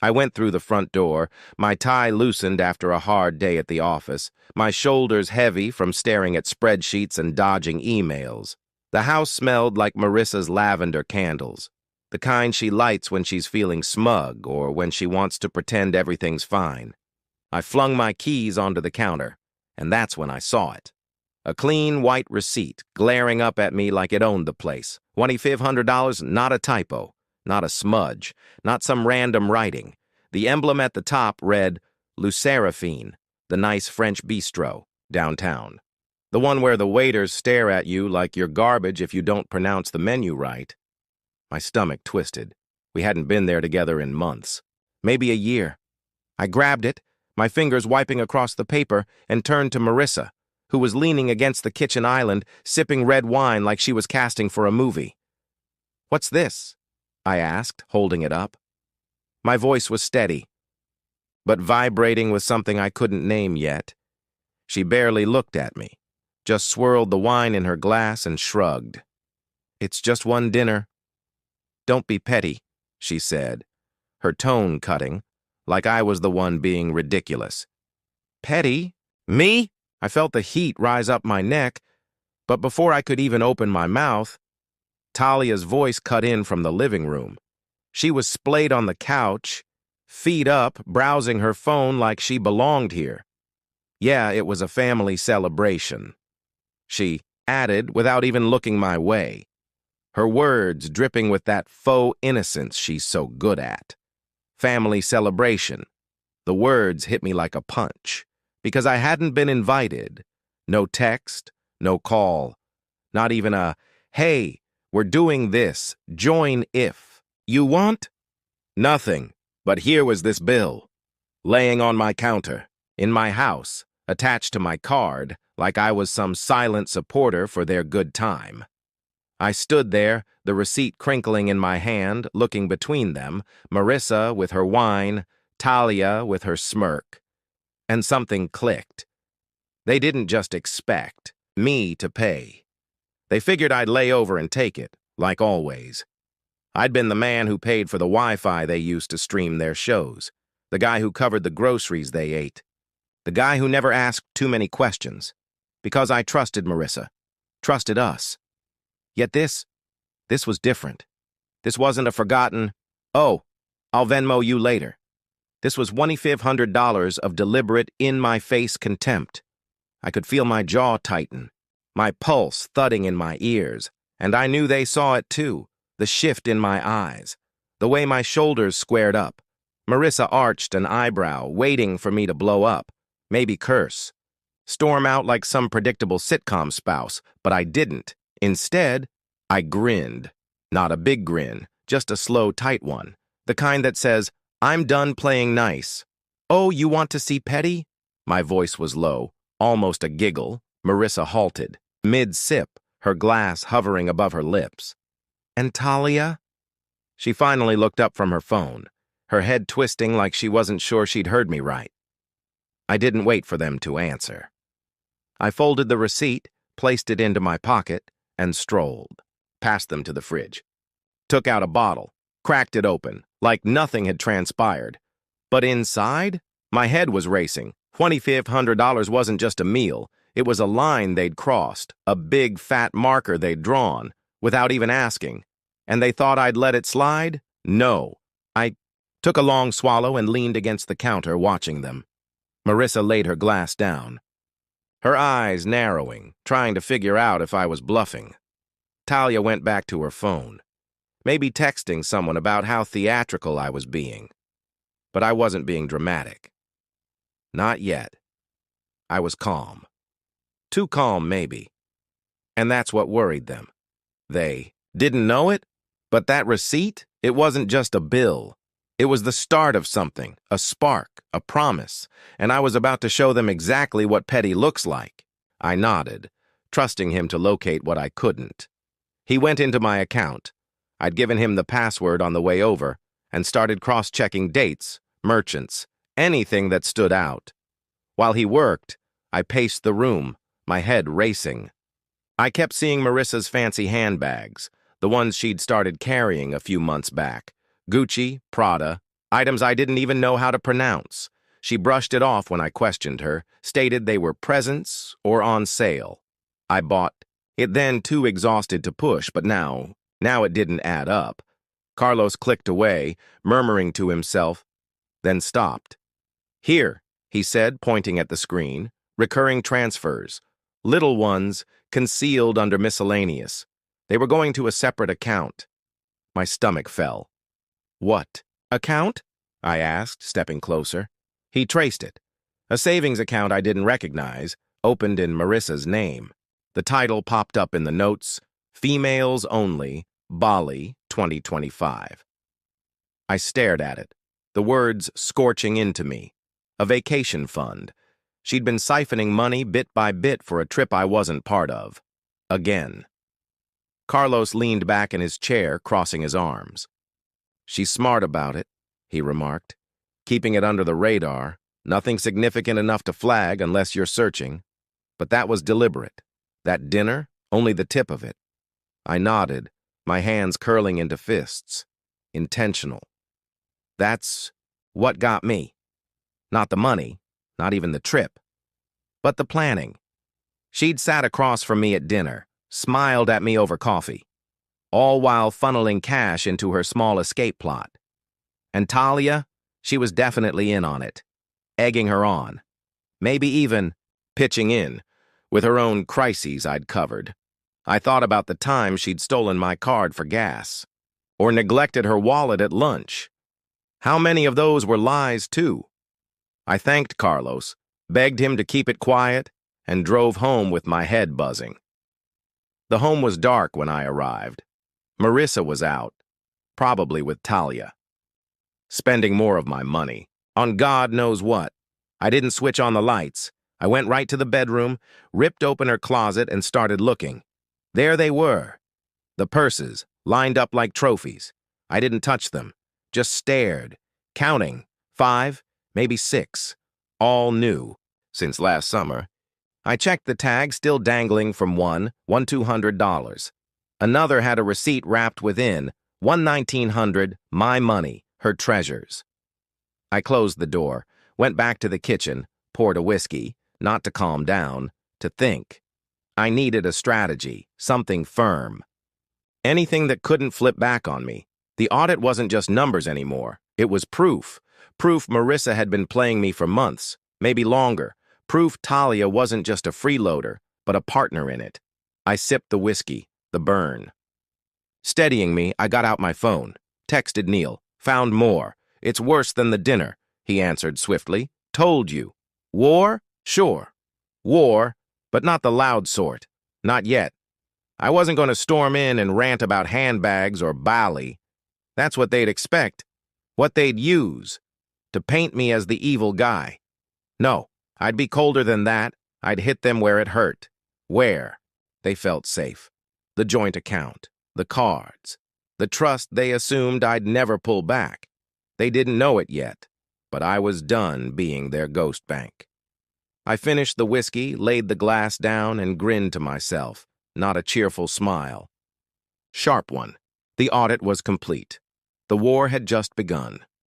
I went through the front door, my tie loosened after a hard day at the office, my shoulders heavy from staring at spreadsheets and dodging emails. The house smelled like Marissa's lavender candles, the kind she lights when she's feeling smug or when she wants to pretend everything's fine. I flung my keys onto the counter, and that's when I saw it. A clean white receipt glaring up at me like it owned the place. $2,500, not a typo, not a smudge, not some random writing. The emblem at the top read Le Seraphine, the nice French bistro, downtown. The one where the waiters stare at you like you're garbage if you don't pronounce the menu right. My stomach twisted. We hadn't been there together in months. Maybe a year. I grabbed it, my fingers wiping across the paper, and turned to Marissa, who was leaning against the kitchen island, sipping red wine like she was casting for a movie. "What's this?" I asked, holding it up. My voice was steady, but vibrating with something I couldn't name yet. She barely looked at me, just swirled the wine in her glass and shrugged. "It's just one dinner." "Don't be petty," she said, her tone cutting, like I was the one being ridiculous. "Petty? Me?" I felt the heat rise up my neck, but before I could even open my mouth, Talia's voice cut in from the living room. She was splayed on the couch, feet up, browsing her phone like she belonged here. Yeah, it was a family celebration. She added without even looking my way, her words dripping with that faux innocence she's so good at. Family celebration. The words hit me like a punch, because I hadn't been invited. No text, no call, not even a, "Hey, we're doing this, join if you want." Nothing, but here was this bill, laying on my counter, in my house, attached to my card, like I was some silent supporter for their good time. I stood there, the receipt crinkling in my hand, looking between them, Marissa with her wine, Talia with her smirk. And something clicked. They didn't just expect me to pay. They figured I'd lay over and take it, like always. I'd been the man who paid for the Wi-Fi they used to stream their shows, the guy who covered the groceries they ate, the guy who never asked too many questions, because I trusted Marissa, trusted us. Yet this was different. This wasn't a forgotten, "Oh, I'll Venmo you later." This was $2,500 of deliberate, in-my-face contempt. I could feel my jaw tighten, my pulse thudding in my ears, and I knew they saw it too, the shift in my eyes, the way my shoulders squared up. Marissa arched an eyebrow, waiting for me to blow up, maybe curse, storm out like some predictable sitcom spouse, but I didn't. Instead, I grinned. Not a big grin, just a slow, tight one, the kind that says, "I'm done playing nice." "Oh, you want to see petty?" My voice was low, almost a giggle. Marissa halted, mid-sip, her glass hovering above her lips. "And Talia?" She finally looked up from her phone, her head twisting like she wasn't sure she'd heard me right. I didn't wait for them to answer. I folded the receipt, placed it into my pocket, and strolled, past them to the fridge. Took out a bottle, cracked it open, like nothing had transpired. But inside, my head was racing. $2,500 wasn't just a meal. It was a line they'd crossed, a big fat marker they'd drawn, without even asking. And they thought I'd let it slide? No. I took a long swallow and leaned against the counter, watching them. Marissa laid her glass down, her eyes narrowing, trying to figure out if I was bluffing. Talia went back to her phone, maybe texting someone about how theatrical I was being. But I wasn't being dramatic. Not yet. I was calm. Too calm, maybe. And that's what worried them. They didn't know it, but that receipt, it wasn't just a bill. It was the start of something, a spark, a promise, and I was about to show them exactly what petty looks like. I nodded, trusting him to locate what I couldn't. He went into my account. I'd given him the password on the way over and started cross-checking dates, merchants, anything that stood out. While he worked, I paced the room, my head racing. I kept seeing Marissa's fancy handbags, the ones she'd started carrying a few months back. Gucci, Prada, items I didn't even know how to pronounce. She brushed it off when I questioned her, stated they were presents or on sale. I bought it then, too exhausted to push, but now it didn't add up. Carlos clicked away, murmuring to himself, then stopped. Here, he said, pointing at the screen, recurring transfers, little ones concealed under miscellaneous. They were going to a separate account. My stomach fell. What account? I asked, stepping closer. He traced it. A savings account I didn't recognize, opened in Marissa's name. The title popped up in the notes, Females Only, Bali, 2025. I stared at it, the words scorching into me. A vacation fund. She'd been siphoning money bit by bit for a trip I wasn't part of. Again. Carlos leaned back in his chair, crossing his arms. She's smart about it, he remarked. Keeping it under the radar, nothing significant enough to flag unless you're searching. But that was deliberate. That dinner, only the tip of it. I nodded, my hands curling into fists. Intentional. That's what got me. Not the money, not even the trip, but the planning. She'd sat across from me at dinner, smiled at me over coffee, all while funneling cash into her small escape plot. And Talia, she was definitely in on it, egging her on, maybe even pitching in, with her own crises I'd covered. I thought about the time she'd stolen my card for gas, or neglected her wallet at lunch. How many of those were lies, too? I thanked Carlos, begged him to keep it quiet, and drove home with my head buzzing. The home was dark when I arrived. Marissa was out, probably with Talia. Spending more of my money, on God knows what. I didn't switch on the lights. I went right to the bedroom, ripped open her closet, and started looking. There they were. The purses, lined up like trophies. I didn't touch them, just stared, counting, 5, maybe 6, all new, since last summer. I checked the tag still dangling from one $200. Another had a receipt wrapped within, $1,900, my money, her treasures. I closed the door, went back to the kitchen, poured a whiskey, not to calm down, to think. I needed a strategy, something firm. Anything that couldn't flip back on me. The audit wasn't just numbers anymore. It was proof. Proof Marissa had been playing me for months, maybe longer. Proof Talia wasn't just a freeloader, but a partner in it. I sipped the whiskey, the burn. Steadying me, I got out my phone, texted Neil, found more. It's worse than the dinner, he answered swiftly. Told you. War? Sure. War, but not the loud sort. Not yet. I wasn't going to storm in and rant about handbags or Bali. That's what they'd expect. What they'd use. To paint me as the evil guy. No, I'd be colder than that. I'd hit them where it hurt. Where? They felt safe. The joint account. The cards. The trust they assumed I'd never pull back. They didn't know it yet, but I was done being their ghost bank. I finished the whiskey, laid the glass down, and grinned to myself, not a cheerful smile. Sharp one. The audit was complete. The war had just begun.